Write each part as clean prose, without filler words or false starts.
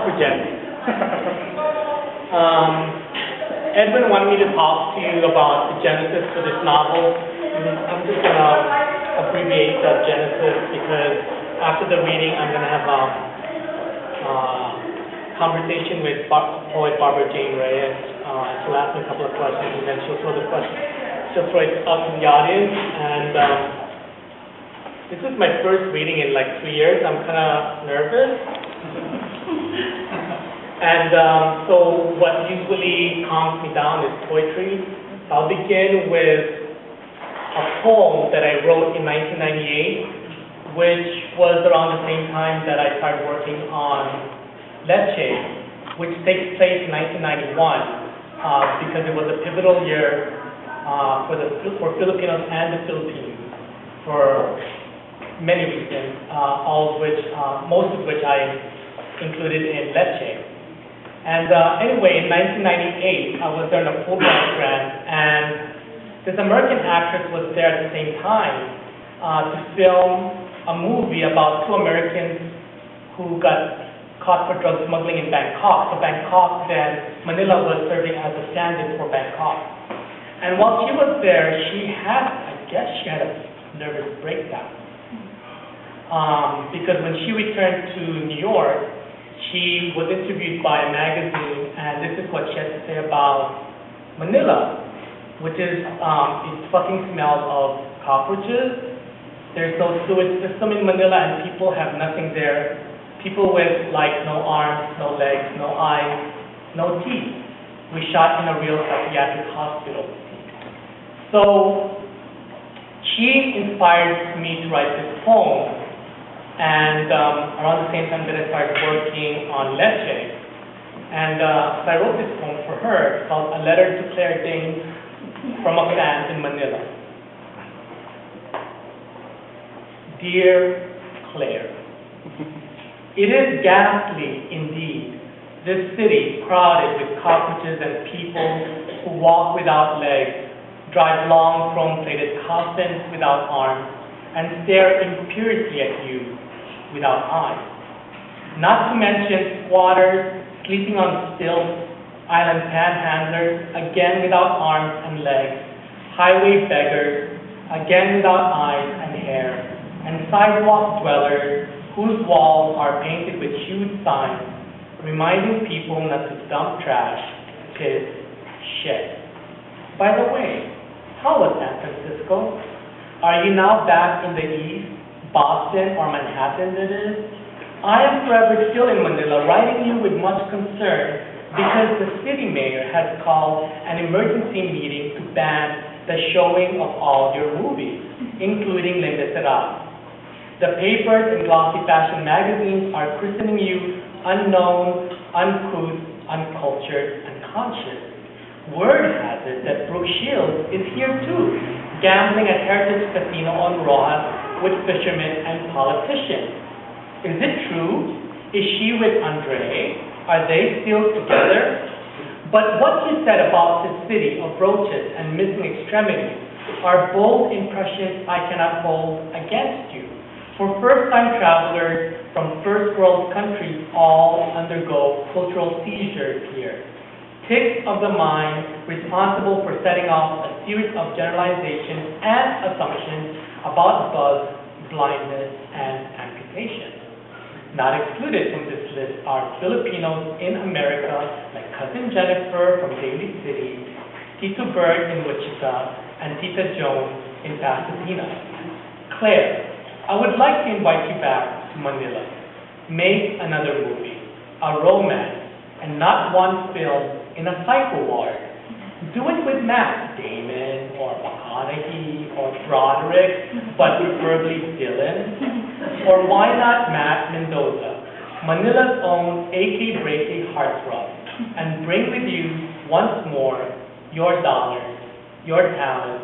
projecting. Edwin wanted me to talk to you about the genesis for this novel. I'm just going to abbreviate the genesis because after the reading, I'm going to have a conversation with poet Barbara Jane Reyes. She'll ask me a couple of questions, and then she'll throw it up to the audience. And this is my first reading in like 3 years. I'm kind of nervous. And so what usually calms me down is poetry. I'll begin with a poem that I wrote in 1998, which was around the same time that I started working on Leche, which takes place in 1991, because it was a pivotal year for Filipinos and the Philippines for many reasons, most of which I included in Leche. And anyway, in 1998, I was there on a Fulbright grant, and this American actress was there at the same time to film a movie about two Americans who got caught for drug smuggling in Bangkok. So Bangkok, then Manila was serving as a stand-in for Bangkok. And while she was there, she had a nervous breakdown. Because when she returned to New York, she was interviewed by a magazine, and this is what she had to say about Manila, which is it fucking smells of cockroaches. There's no sewage system in Manila, and people have nothing there. People with like no arms, no legs, no eyes, no teeth. We shot in a real psychiatric hospital. So she inspired me to write this poem. And around the same time that I started working on Leche, and so I wrote this poem for her called A Letter to Claire Danes from a Fan in Manila. Dear Claire, it is ghastly indeed, this city crowded with cockroaches and people who walk without legs, drive long chrome-plated coffins without arms, and stare imperiously at you without eyes. Not to mention squatters sleeping on stilts, island panhandlers, again without arms and legs, highway beggars, again without eyes and hair, and sidewalk dwellers whose walls are painted with huge signs reminding people not to dump trash, piss, shit. By the way, how was San Francisco? Are you now back in the East, Boston, or Manhattan, that is? I am forever still in Manila, writing you with much concern because the city mayor has called an emergency meeting to ban the showing of all your movies, including Les Miserables. The papers and glossy fashion magazines are christening you unknown, uncouth, uncultured, unconscious. Word has it that Brooke Shields is here too, gambling at Heritage Casino on Rojas with fishermen and politicians. Is it true? Is she with Andre? Are they still together? But what you said about the city of roaches and missing extremities are bold impressions I cannot hold against you. For first-time travelers from first-world countries all undergo cultural seizures here. Tics of the mind responsible for setting off a series of generalizations and assumptions about bugs, blindness, and amputation. Not excluded from this list are Filipinos in America, like Cousin Jennifer from Daly City, Tito Bird in Wichita, and Tita Joan in Pasadena. Claire, I would like to invite you back to Manila. Make another movie, a romance, and not one film in a psycho ward. Do it with Matt Damon or McConaughey or Broderick, but preferably Dylan. Or why not Matt Mendoza, Manila's own AK Breaky heartthrob, and bring with you once more your dollars, your talent,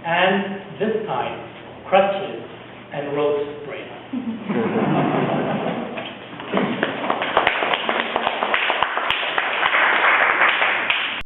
and this time crutches and road spray.